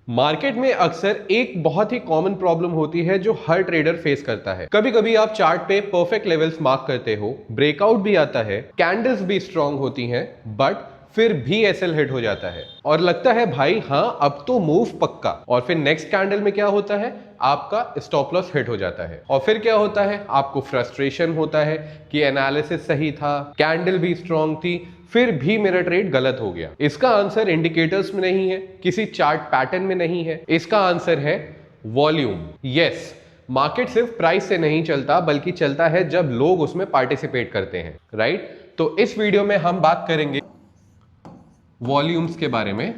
Market में अक्सर एक बहुत ही कॉमन प्रॉब्लम होती है जो हर ट्रेडर फेस करता है। कभी कभी आप चार्ट पे परफेक्ट लेवल्स मार्क करते हो, ब्रेकआउट भी आता है, कैंडल्स भी स्ट्रांग होती हैं, बट फिर भी एसएल हिट हो जाता है और लगता है भाई हाँ अब तो मूव पक्का। और फिर नेक्स्ट कैंडल में क्या होता है, आपका स्टॉप लॉस हिट हो जाता है। और फिर क्या होता है, आपको फ्रस्ट्रेशन होता है कि एनालिसिस सही था, कैंडल भी स्ट्रांग थी, फिर भी मेरा ट्रेड गलत हो गया। इसका आंसर इंडिकेटर्स में नहीं है, किसी चार्ट पैटर्न में नहीं है, इसका आंसर है वॉल्यूम। यस, मार्केट सिर्फ प्राइस से नहीं चलता बल्कि चलता है जब लोग उसमें पार्टिसिपेट करते हैं, राइट। तो इस वीडियो में हम बात करेंगे वॉल्यूम्स के बारे में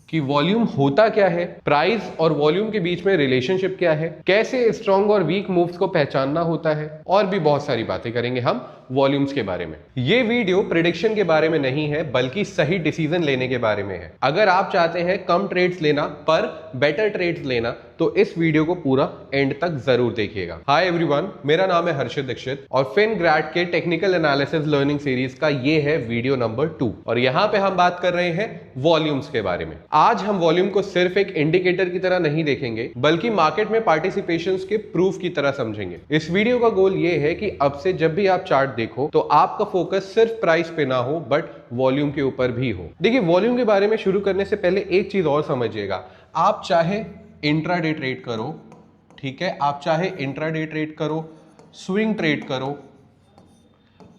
कि वॉल्यूम होता क्या है, प्राइस और वॉल्यूम के बीच में रिलेशनशिप क्या है, कैसे स्ट्रॉन्ग और वीक मूव्स को पहचानना होता है, और भी बहुत सारी बातें करेंगे हम वॉल्यूम्स के बारे में। ये वीडियो प्रेडिक्शन के बारे में नहीं है बल्कि सही डिसीजन लेने के बारे में है। अगर आप चाहते हैं कम ट्रेड्स लेना पर बेटर ट्रेड्स लेना तो इस वीडियो को पूरा एंड तक जरूर देखिएगा। हाय एवरीवन, मेरा नाम है हर्षित दीक्षित और फिनग्रैड के टेक्निकल एनालिसिस लर्निंग सीरीज का ये है वीडियो नंबर 2 और यहाँ पे हम बात कर रहे हैं वॉल्यूम्स के बारे में। आज हम वॉल्यूम को सिर्फ एक इंडिकेटर की तरह नहीं देखेंगे बल्कि मार्केट में पार्टिसिपेशंस के प्रूफ की तरह समझेंगे। इस वीडियो का गोल ये है कि अब से जब भी आप चार्ट देखो तो आपका फोकस सिर्फ प्राइस पे ना हो बट वॉल्यूम के ऊपर भी हो। देखिए, वॉल्यूम के बारे में शुरू करने से पहले एक चीज और समझिएगा। आप चाहे इंट्राडे ट्रेड करो, ठीक है, आप चाहे इंट्राडे ट्रेड करो, स्विंग ट्रेड करो,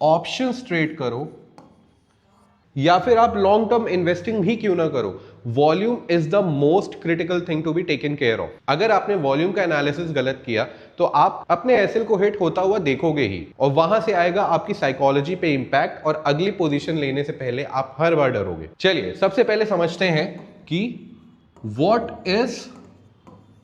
ऑप्शंस ट्रेड करो, या फिर आप लॉन्ग टर्म इन्वेस्टिंग भी क्यों ना करो, volume is the most critical thing to be taken care of. अगर आपने वॉल्यूम का एनालिसिस गलत किया तो आप अपने एसएल को हिट होता हुआ देखोगे ही और वहां से आएगा आपकी साइकोलॉजी पे इंपैक्ट और अगली पोजीशन लेने से पहले आप हर बार डरोगे। चलिए सबसे पहले समझते हैं कि व्हाट इज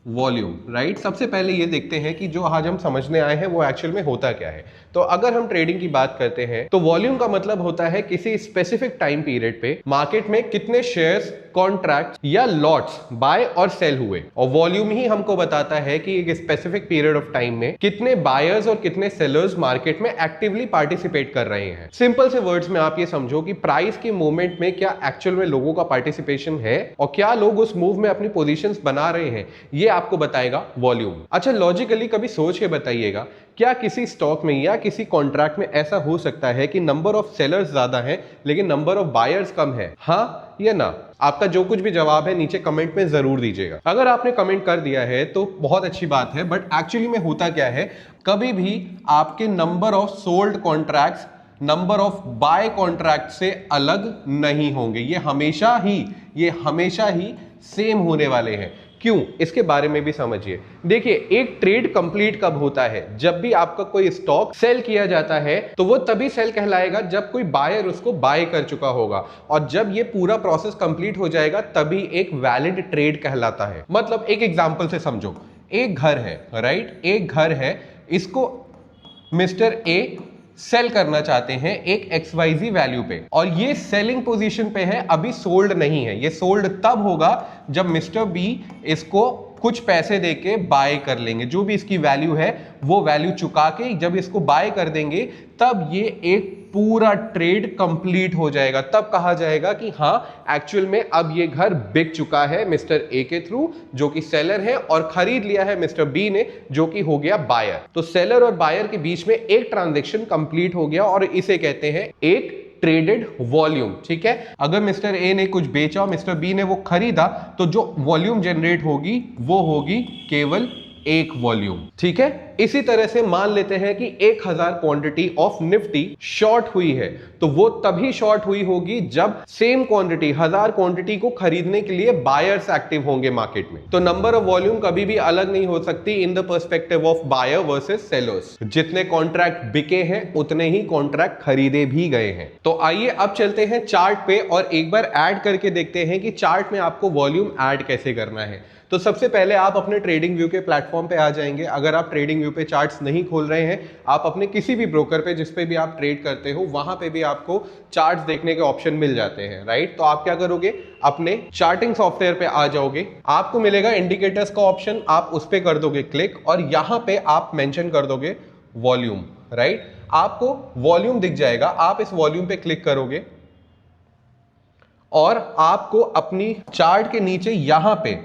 वॉल्यूम, राइट। सबसे पहले ये देखते हैं कि जो आज हम समझने आए हैं वो एक्चुअल में होता क्या है। तो अगर हम ट्रेडिंग की बात करते हैं तो वॉल्यूम का मतलब होता है किसी स्पेसिफिक टाइम पीरियड पे मार्केट में कितने शेयर्स, कॉन्ट्रैक्ट या लॉट्स बाय और सेल हुए, और वॉल्यूम ही हमको बताता है कि एक स्पेसिफिक पीरियड ऑफ टाइम में कितने बायर्स और कितने सेलर्स मार्केट में एक्टिवली पार्टिसिपेट कर रहे हैं। सिंपल से वर्ड्स में आप ये समझो कि प्राइस के मूवमेंट में क्या एक्चुअल में लोगों का पार्टिसिपेशन है और क्या लोग उस मूव में अपनी पोजीशंस बना रहे हैं, ये आपको बताएगा वॉल्यूम। अच्छा, लॉजिकली कभी सोच के बताइएगा, क्या किसी स्टॉक में या किसी कॉन्ट्रैक्ट में ऐसा हो सकता है कि नंबर ऑफ सेलर्स ज्यादा हैं लेकिन नंबर ऑफ बायर्स कम है? हाँ या ना? आपका जो कुछ भी जवाब है नीचे कमेंट में जरूर दीजिएगा। अगर आपने कमेंट कर दिया है तो बहुत अच्छी बात है, बट एक्चुअली में होता क्या है, कभी भी आपके number of sold contracts number of buy contract से अलग नहीं होंगे। ये हमेशा ही सेम होने वाले हैं। क्यों, इसके बारे में भी समझिए। देखिए, एक ट्रेड कंप्लीट कब होता है? जब भी आपका कोई स्टॉक सेल किया जाता है तो वो तभी सेल कहलाएगा जब कोई बायर उसको बाय कर चुका होगा, और जब ये पूरा प्रोसेस कंप्लीट हो जाएगा तभी एक वैलिड ट्रेड कहलाता है। मतलब एक एग्जांपल से समझो, एक घर है, राइट, एक घर है, इसको मिस्टर ए सेल करना चाहते हैं एक XYZ वैल्यू पे, और ये सेलिंग पोजीशन पे है, अभी सोल्ड नहीं है। ये सोल्ड तब होगा जब मिस्टर बी इसको कुछ पैसे देके बाय कर लेंगे, जो भी इसकी वैल्यू है वो वैल्यू चुका के जब इसको बाय कर देंगे तब ये एक पूरा ट्रेड कंप्लीट हो जाएगा। तब कहा जाएगा कि हाँ एक्चुअल में अब ये घर बिक चुका है मिस्टर ए के थ्रू जो कि सेलर है, और खरीद लिया है मिस्टर बी ने जो कि हो गया बायर। तो सेलर और बायर के बीच में एक ट्रांजैक्शन कंप्लीट हो गया और इसे कहते हैं एक ट्रेडेड वॉल्यूम। ठीक है, अगर मिस्टर ए ने कुछ बेचा और मिस्टर बी ने वो खरीदा तो जो वॉल्यूम जनरेट होगी वो होगी केवल एक वॉल्यूम। ठीक है, इसी तरह से मान लेते हैं कि 1000 क्वांटिटी ऑफ निफ्टी शॉर्ट हुई है, तो वो तभी शॉर्ट हुई होगी जब सेम क्वांटिटी 1000 क्वांटिटी को खरीदने के लिए बायर्स एक्टिव होंगे मार्केट में। तो नंबर ऑफ वॉल्यूम कभी भी अलग नहीं हो सकती in the perspective of buyer versus sellers. जितने कॉन्ट्रैक्ट बिके हैं उतने ही कॉन्ट्रैक्ट खरीदे भी गए हैं। तो आइए अब चलते हैं चार्ट पे और एक बार ऐड करके देखते हैं कि चार्ट में आपको वॉल्यूम ऐड कैसे करना है। तो सबसे पहले आप अपने ट्रेडिंग व्यू के प्लेटफॉर्म पे आ जाएंगे। अगर आप ट्रेडिंग व्यू पे चार्ट्स नहीं खोल रहे हैं, आप अपने किसी भी ब्रोकर पे जिस पे भी आप ट्रेड करते हो वहां पे भी आपको चार्ट्स देखने के ऑप्शन मिल जाते हैं, राइट। तो आप क्या करोगे, अपने चार्टिंग सॉफ्टवेयर पे आ जाओगे, आपको मिलेगा इंडिकेटर्स का ऑप्शन, आप उस पर कर दोगे क्लिक और यहां पे आप मेंशन कर दोगे वॉल्यूम, राइट। आपको वॉल्यूम दिख जाएगा, आप इस वॉल्यूम पे क्लिक करोगे और आपको अपनी चार्ट के नीचे यहां पे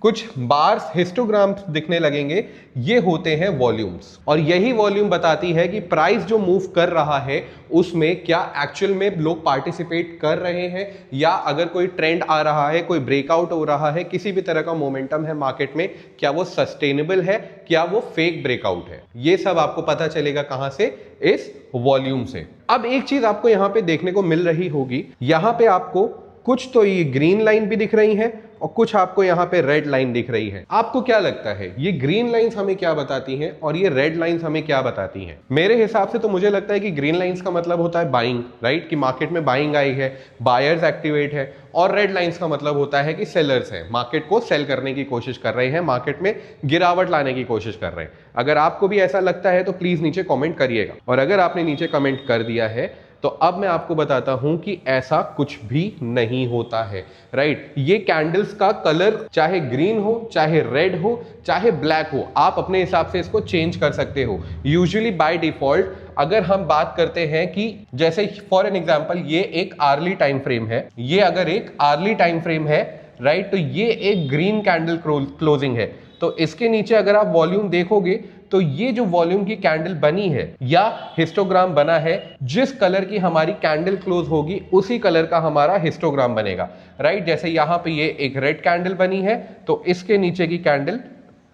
कुछ बार्स हिस्टोग्राम्स दिखने लगेंगे, ये होते हैं वॉल्यूम्स। और यही वॉल्यूम बताती है कि प्राइस जो मूव कर रहा है उसमें क्या एक्चुअल में लोग पार्टिसिपेट कर रहे हैं, या अगर कोई ट्रेंड आ रहा है, कोई ब्रेकआउट हो रहा है, किसी भी तरह का मोमेंटम है मार्केट में, क्या वो सस्टेनेबल है, क्या वो फेक ब्रेकआउट है। ये सब आपको पता चलेगा कहां से? इस वॉल्यूम से। अब एक चीज आपको यहां पे देखने को मिल रही होगी, यहां पे आपको कुछ तो ये ग्रीन लाइन भी दिख रही है और कुछ आपको यहां पे रेड लाइन दिख रही है। आपको क्या लगता है ये ग्रीन लाइंस हमें क्या बताती हैं और ये रेड लाइंस हमें क्या बताती हैं? मेरे हिसाब से तो मुझे लगता है कि ग्रीन लाइंस का मतलब होता है बाइंग, राइट, कि मार्केट में बाइंग आई है, बायर्स एक्टिवेट है, और रेड लाइंस का मतलब होता है कि सेलर्स हैं, मार्केट को सेल करने की कोशिश कर रहे हैं, मार्केट में गिरावट लाने की कोशिश कर रहे हैं। अगर आपको भी ऐसा लगता है तो प्लीज नीचे कमेंट करिएगा, और अगर आपने नीचे कमेंट कर दिया है तो अब मैं आपको बताता हूं कि ऐसा कुछ भी नहीं होता है, राइट। ये कैंडल्स का कलर चाहे ग्रीन हो, चाहे रेड हो, चाहे ब्लैक हो, आप अपने हिसाब से इसको चेंज कर सकते हो। यूजुअली बाय डिफॉल्ट अगर हम बात करते हैं कि जैसे फॉर एन एग्जांपल ये एक आर्ली टाइम फ्रेम है, ये अगर एक आर्ली टाइम फ्रेम है, राइट, तो ये एक ग्रीन कैंडल क्लोजिंग है, तो इसके नीचे अगर आप वॉल्यूम देखोगे तो ये जो वॉल्यूम की कैंडल बनी है या हिस्टोग्राम बना है, जिस कलर की हमारी कैंडल क्लोज होगी उसी कलर का हमारा हिस्टोग्राम बनेगा, राइट। जैसे यहां पे ये एक रेड कैंडल बनी है तो इसके नीचे की कैंडल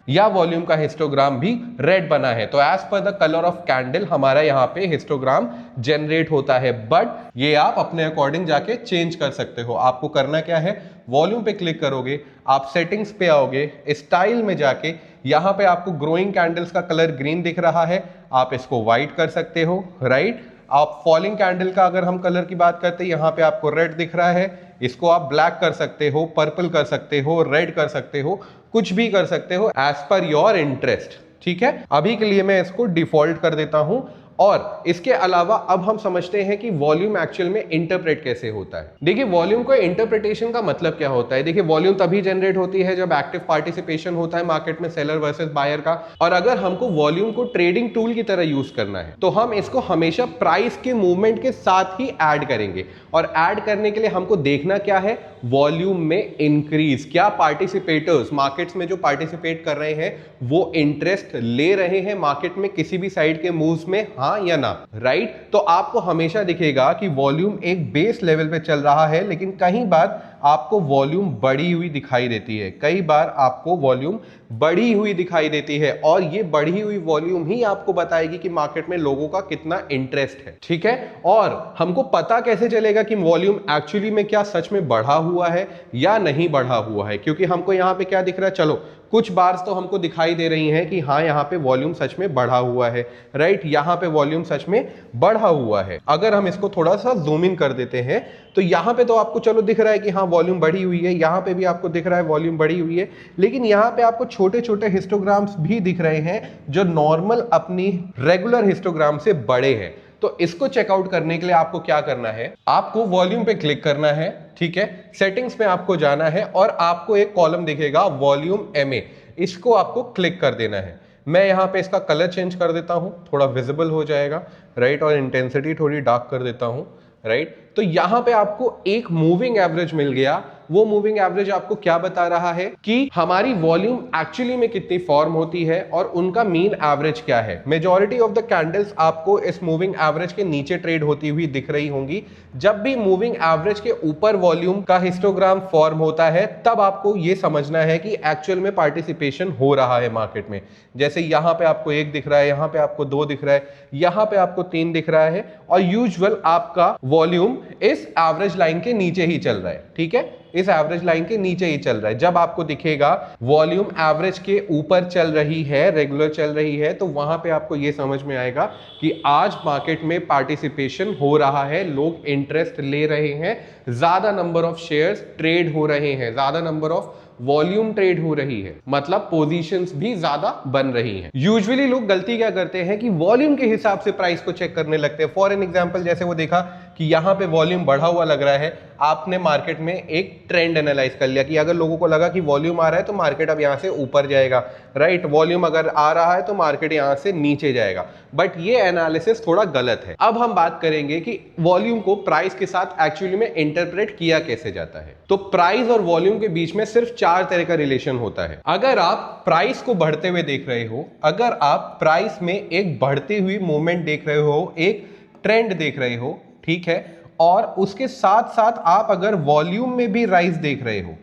या वॉल्यूम का हिस्टोग्राम भी रेड बना है, तो as per the colour of candle हमारा यहाँ पे हिस्टोग्राम जनरेट होता है। बट ये आप अपने अकॉर्डिंग जाके चेंज कर सकते हो। आपको करना क्या है, वॉल्यूम पे क्लिक करोगे, आप सेटिंग्स पे आओगे, स्टाइल में जाके यहां पे आपको ग्रोइंग कैंडल्स का कलर ग्रीन दिख रहा है, आप इसको व्हाइट कर सकते हो, राइट। आप फॉलिंग कैंडल का अगर हम कलर की बात करते हैं, यहां पे आपको रेड दिख रहा है, इसको आप ब्लैक कर सकते हो, पर्पल कर सकते हो, रेड कर सकते हो, कुछ भी कर सकते हो एज पर योर इंटरेस्ट, ठीक है। अभी के लिए मैं इसको डिफॉल्ट कर देता हूं। और इसके अलावा अब हम समझते हैं कि वॉल्यूम एक्चुअल में इंटरप्रेट कैसे होता है। देखिए वॉल्यूम को इंटरप्रिटेशन का मतलब क्या होता है। देखिए वॉल्यूम तभी जनरेट होती है जब एक्टिव पार्टिसिपेशन होता है मार्केट में सेलर वर्सेस बायर का, और अगर हमको वॉल्यूम को ट्रेडिंग टूल की तरह यूज करना है तो हम इसको हमेशा प्राइस के मूवमेंट के साथ ही ऐड करेंगे। और ऐड करने के लिए हमको देखना क्या है, वॉल्यूम में इंक्रीज, क्या पार्टिसिपेटर्स मार्केट्स में जो पार्टिसिपेट कर रहे हैं वो इंटरेस्ट ले रहे हैं मार्केट में किसी भी साइड के मूव्स में, हाँ या ना, राइट। तो आपको हमेशा दिखेगा कि वॉल्यूम एक बेस लेवल पे चल रहा है, लेकिन कई बार आपको वॉल्यूम बढ़ी हुई दिखाई देती है, कई बार आपको वॉल्यूम बढ़ी हुई दिखाई देती है, और ये बढ़ी हुई वॉल्यूम ही आपको बताएगी कि मार्केट में लोगों का कितना इंटरेस्ट है, ठीक है। और हमको पता कैसे चलेगा कि वॉल्यूम एक्चुअली में क्या सच में बढ़ा हुआ है या नहीं बढ़ा हुआ है, क्योंकि हमको यहां पे क्या दिख रहा है, चलो कुछ बार्स तो हमको दिखाई दे रही हैं कि हाँ यहाँ पे वॉल्यूम सच में बढ़ा हुआ है, राइट, यहाँ पे वॉल्यूम सच में बढ़ा हुआ है। अगर हम इसको थोड़ा सा जूम इन कर देते हैं तो यहाँ पे तो आपको चलो दिख रहा है कि हाँ वॉल्यूम बढ़ी हुई है, यहाँ पे भी आपको दिख रहा है वॉल्यूम बढ़ी हुई है, लेकिन यहाँ पे आपको छोटे छोटे हिस्टोग्राम्स भी दिख रहे हैं जो नॉर्मल अपनी रेगुलर हिस्टोग्राम से बड़े हैं। तो इसको चेकआउट करने के लिए आपको क्या करना है, आपको वॉल्यूम पे क्लिक करना है, ठीक है, सेटिंग्स में आपको जाना है और आपको एक कॉलम दिखेगा वॉल्यूम MA, इसको आपको क्लिक कर देना है। मैं यहाँ पे इसका कलर चेंज कर देता हूँ, थोड़ा विजिबल हो जाएगा, राइट, और इंटेंसिटी थोड़ी डार्क कर देता हूँ, राइट। तो यहाँ पे आपको एक मूविंग एवरेज मिल गया। वो मूविंग एवरेज आपको क्या बता रहा है कि हमारी वॉल्यूम एक्चुअली में कितनी फॉर्म होती है और उनका मीन एवरेज क्या है। मेजॉरिटी ऑफ द कैंडल्स आपको इस मूविंग एवरेज के नीचे ट्रेड होती हुई दिख रही होंगी। जब भी मूविंग एवरेज के ऊपर वॉल्यूम का हिस्टोग्राम फॉर्म होता है तब आपको ये समझना है कि एक्चुअल में पार्टिसिपेशन हो रहा है मार्केट में। जैसे यहाँ पे आपको 1 दिख रहा है, यहाँ पे आपको 2 दिख रहा है, यहाँ पे आपको 3 दिख रहा है, और यूजुअल आपका वॉल्यूम इस एवरेज लाइन के नीचे ही चल रहा है, ठीक है, इस एवरेज लाइन के नीचे ही चल रहा है। जब आपको दिखेगा वॉल्यूम एवरेज के ऊपर चल रही है, रेगुलर चल रही है, तो वहां पे आपको ये समझ में आएगा कि आज मार्केट में पार्टिसिपेशन हो रहा है, लोग इंटरेस्ट ले रहे हैं, ज्यादा नंबर ऑफ शेयर्स ट्रेड हो रहे हैं, ज्यादा नंबर ऑफ वॉल्यूम ट्रेड हो रही है, मतलब पोजीशंस भी ज्यादा बन रही हैं। यूजुअली लोग गलती क्या करते हैं कि वॉल्यूम के हिसाब से प्राइस को चेक करने लगते हैं। फॉर एन एग्जांपल जैसे वो देखा कि यहाँ पे वॉल्यूम बढ़ा हुआ लग रहा है, आपने मार्केट में एक ट्रेंड एनालाइज कर लिया कि अगर लोगों को लगा कि वॉल्यूम आ रहा है तो मार्केट अब यहाँ से ऊपर जाएगा, राइट, वॉल्यूम अगर आ रहा है तो मार्केट यहाँ से नीचे जाएगा। बट ये एनालिसिस थोड़ा गलत है। अब हम बात करेंगे कि वॉल्यूम को प्राइस के साथ एक्चुअली में इंटरप्रेट किया कैसे जाता है। तो प्राइस और वॉल्यूम के बीच में सिर्फ 4 तरह का रिलेशन होता है। अगर आप प्राइस को बढ़ते हुए देख रहे हो, अगर आप प्राइस में एक बढ़ती हुई मूवमेंट देख रहे हो, एक ट्रेंड देख रहे हो, ठीक है, और उसके साथ साथ आप अगर वॉल्यूम में भी राइज देख रहे हो,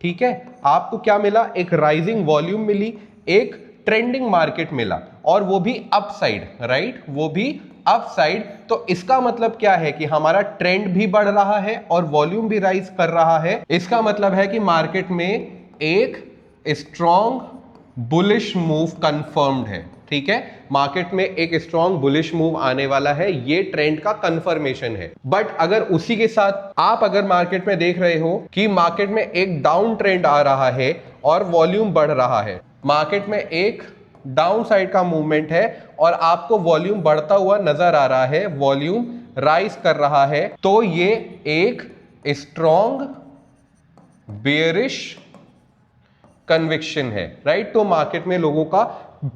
ठीक है, आपको क्या मिला, एक राइजिंग वॉल्यूम मिली, एक ट्रेंडिंग मार्केट मिला, और वो भी अपसाइड, राइट, वो भी अपसाइड। तो इसका मतलब क्या है कि हमारा ट्रेंड भी बढ़ रहा है और वॉल्यूम भी राइज कर रहा है। इसका मतलब है कि मार्केट में एक स्ट्रॉन्ग बुलिश मूव कंफर्म्ड है, ठीक है, मार्केट में एक स्ट्रॉन्ग बुलिश मूव आने वाला है, ये ट्रेंड का कंफर्मेशन है। बट अगर उसी के साथ आप अगर मार्केट में देख रहे हो कि मार्केट में एक डाउन ट्रेंड आ रहा है और वॉल्यूम बढ़ रहा है, मार्केट में एक डाउन साइड का मूवमेंट है और आपको वॉल्यूम बढ़ता हुआ नजर आ रहा है, वॉल्यूम राइज कर रहा है, तो ये एक स्ट्रॉन्ग बेयरिश कन्विक्शन है, राइट। तो मार्केट में लोगों का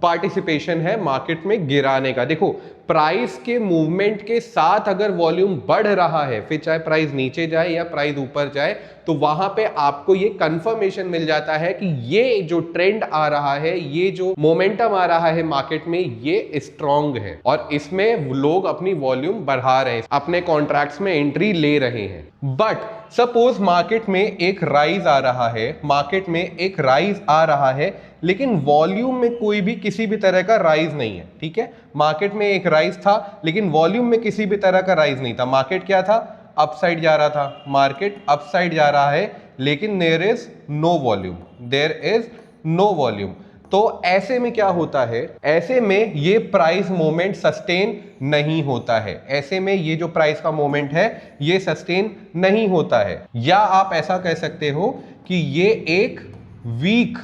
पार्टिसिपेशन है मार्केट में गिराने का। देखो, प्राइस के मूवमेंट के साथ अगर वॉल्यूम बढ़ रहा है, फिर चाहे प्राइस नीचे जाए या प्राइस ऊपर जाए, तो वहां पे आपको ये कंफर्मेशन मिल जाता है कि ये जो ट्रेंड आ रहा है, ये जो मोमेंटम आ रहा है मार्केट में, ये स्ट्रॉन्ग है और इसमें लोग अपनी वॉल्यूम बढ़ा रहे हैं, अपने कॉन्ट्रैक्ट्स में एंट्री ले रहे हैं। बट सपोज मार्केट में एक राइज आ रहा है, मार्केट में एक राइज आ रहा है, लेकिन वॉल्यूम में कोई भी किसी भी तरह का राइज नहीं है, ठीक है, मार्केट में एक राइज था लेकिन वॉल्यूम में किसी भी तरह का राइज नहीं था, मार्केट क्या था, अपसाइड जा रहा था, मार्केट अपसाइड जा रहा है, लेकिन there is no volume, there is no volume. तो ऐसे में क्या होता है, ऐसे में ये प्राइस मोमेंट सस्टेन नहीं होता है, ऐसे में ये जो प्राइस का मोमेंट है ये सस्टेन नहीं होता है, या आप ऐसा कह सकते हो कि ये एक वीक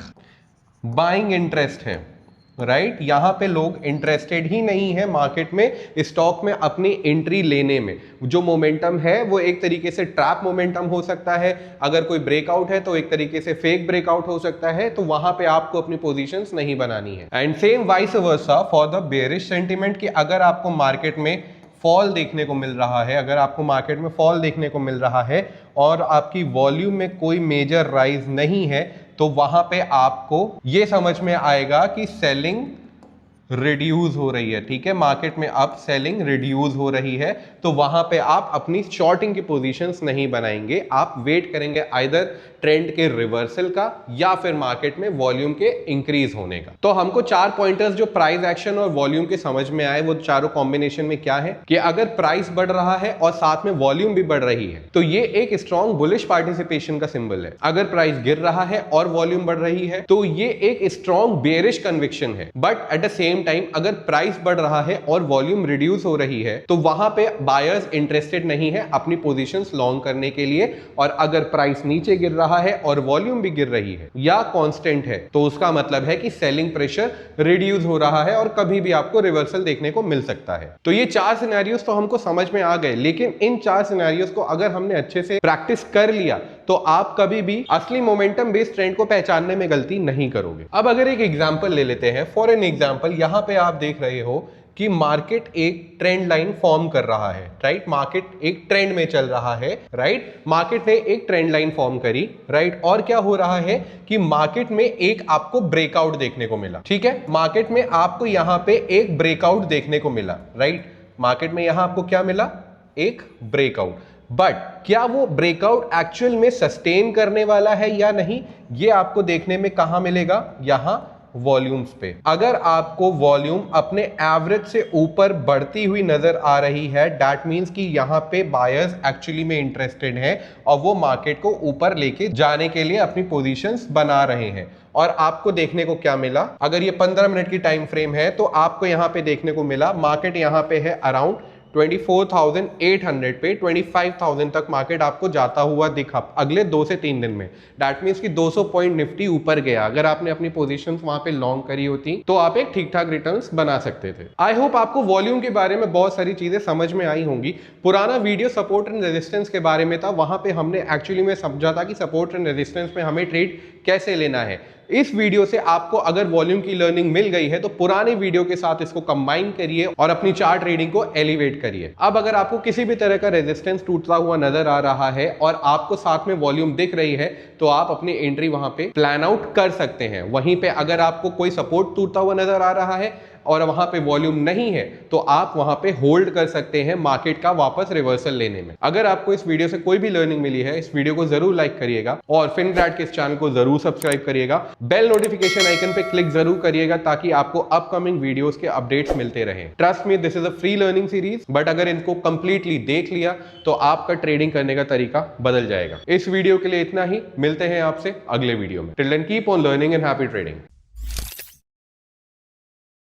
बाइंग इंटरेस्ट है, राइट। यहां पे लोग इंटरेस्टेड ही नहीं है मार्केट में स्टॉक में अपनी एंट्री लेने में। जो मोमेंटम है वो एक तरीके से ट्रैप मोमेंटम हो सकता है, अगर कोई ब्रेकआउट है तो एक तरीके से फेक ब्रेकआउट हो सकता है, तो वहां पे आपको अपनी पोजीशंस नहीं बनानी है। And same vice versa for the bearish sentiment, कि अगर आपको मार्केट में फॉल देखने को मिल रहा है, अगर आपको मार्केट में फॉल देखने को मिल रहा है और आपकी वॉल्यूम में कोई मेजर राइज नहीं है, तो वहां पे आपको ये समझ में आएगा कि सेलिंग रिड्यूस हो रही है, ठीक है, मार्केट में अब सेलिंग रिड्यूस हो रही है, तो वहां पे आप अपनी शॉर्टिंग की पोजीशंस नहीं बनाएंगे, आप वेट करेंगे आइदर ट्रेंड के रिवर्सल का या फिर मार्केट में वॉल्यूम के इंक्रीज होने का। तो हमको 4 पॉइंटर्स जो प्राइस एक्शन और वॉल्यूम के समझ में आए, वो चारों कॉम्बिनेशन में क्या है कि अगर प्राइस बढ़ रहा है और साथ में वॉल्यूम भी बढ़ रही है तो ये एक स्ट्रॉन्ग बुलिश पार्टिसिपेशन का सिंबल है। अगर प्राइस गिर रहा है और वॉल्यूम बढ़ रही है तो ये एक स्ट्रॉन्ग बेयरिश कन्विक्शन है। But at the same time अगर प्राइस बढ़ रहा है और वॉल्यूम रिड्यूस हो रही है तो वहां पे बायर्स इंटरेस्टेड नहीं है अपनी पोजीशंस लॉन्ग करने के लिए, और अगर प्राइस नीचे गिर रहा है और वॉल्यूम भी गिर रही है या कांस्टेंट है तो उसका मतलब है कि सेलिंग प्रेशर रिड्यूस हो रहा है और कभी भी आपको रिवर्सल देखने को मिल सकता है। तो ये 4 सिनेरियोस तो हमको समझ में आ गए, लेकिन इन 4 सिनेरियोस को अगर हमने अच्छे से प्रैक्टिस कर लिया तो आप कभी भी असली मोमेंटम बेस्ड ट्रेंड को पहचानने में गलती नहीं करोगे। अब अगर एक एग्जांपल ले लेते हैं, फॉर एन एग्जांपल यहां पे आप देख रहे हो कि मार्केट एक ट्रेंड लाइन फॉर्म कर रहा है, राइट, मार्केट एक ट्रेंड में चल रहा है, राइट, मार्केट ने एक ट्रेंड लाइन फॉर्म करी, राइट, और क्या हो रहा है कि मार्केट में एक आपको ब्रेकआउट देखने को मिला, ठीक है, मार्केट में आपको यहां पे एक ब्रेकआउट देखने को मिला, राइट, मार्केट में यहां आपको क्या मिला, एक ब्रेकआउट। बट क्या वो ब्रेकआउट एक्चुअल में सस्टेन करने वाला है या नहीं, ये आपको देखने में कहां मिलेगा, यहां वॉल्यूम्स पे। अगर आपको वॉल्यूम अपने एवरेज से ऊपर बढ़ती हुई नजर आ रही है, दैट मींस कि यहां पे बायर्स एक्चुअली में इंटरेस्टेड हैं और वो मार्केट को ऊपर लेके जाने के लिए अपनी पोजीशंस बना रहे हैं। और आपको देखने को क्या मिला, अगर ये 15 मिनट की टाइम फ्रेम है तो आपको यहां पे देखने को मिला मार्केट यहां पे है अराउंड 24,800 पे 25,000 तक मार्केट आपको जाता हुआ दिखा अगले 2 से 3 दिन में। दैट मीन्स कि 200 पॉइंट निफ्टी ऊपर गया। अगर आपने अपनी पोजीशंस वहां पे लॉन्ग करी होती तो आप एक ठीक ठाक रिटर्न्स बना सकते थे। आई होप आपको वॉल्यूम के बारे में बहुत सारी चीजें समझ में आई होंगी। पुराना वीडियो सपोर्ट एंड रेजिस्टेंस के बारे में था, वहां पे हमने एक्चुअली में समझा था कि सपोर्ट एंड रेजिस्टेंस में हमें ट्रेड कैसे लेना है। इस वीडियो से आपको अगर वॉल्यूम की लर्निंग मिल गई है तो पुराने वीडियो के साथ इसको कंबाइन करिए और अपनी चार्ट रीडिंग को एलिवेट करिए। अब अगर आपको किसी भी तरह का रेजिस्टेंस टूटता हुआ नजर आ रहा है और आपको साथ में वॉल्यूम दिख रही है तो आप अपनी एंट्री वहां पे प्लान आउट कर सकते हैं। वहीं पे अगर आपको कोई सपोर्ट टूटता हुआ नजर आ रहा है और वहां पे वॉल्यूम नहीं है तो आप वहां पे होल्ड कर सकते हैं मार्केट का वापस रिवर्सल लेने में। अगर आपको इस वीडियो से कोई भी लर्निंग मिली है, इस वीडियो को जरूर लाइक करिएगा और फिनग्रैड के इस चैनल को जरूर सब्सक्राइब करिएगा। बेल नोटिफिकेशन आइकन पे क्लिक जरूर करिएगा ताकि आपको अपकमिंग वीडियोस के अपडेट्स मिलते रहें। Trust me, this is a free learning series, but अगर इनको कंप्लीटली देख लिया तो आपका ट्रेडिंग करने का तरीका बदल जाएगा। इस वीडियो के लिए इतना ही, मिलते हैं आपसे अगले वीडियो में। Till then keep on learning and happy trading.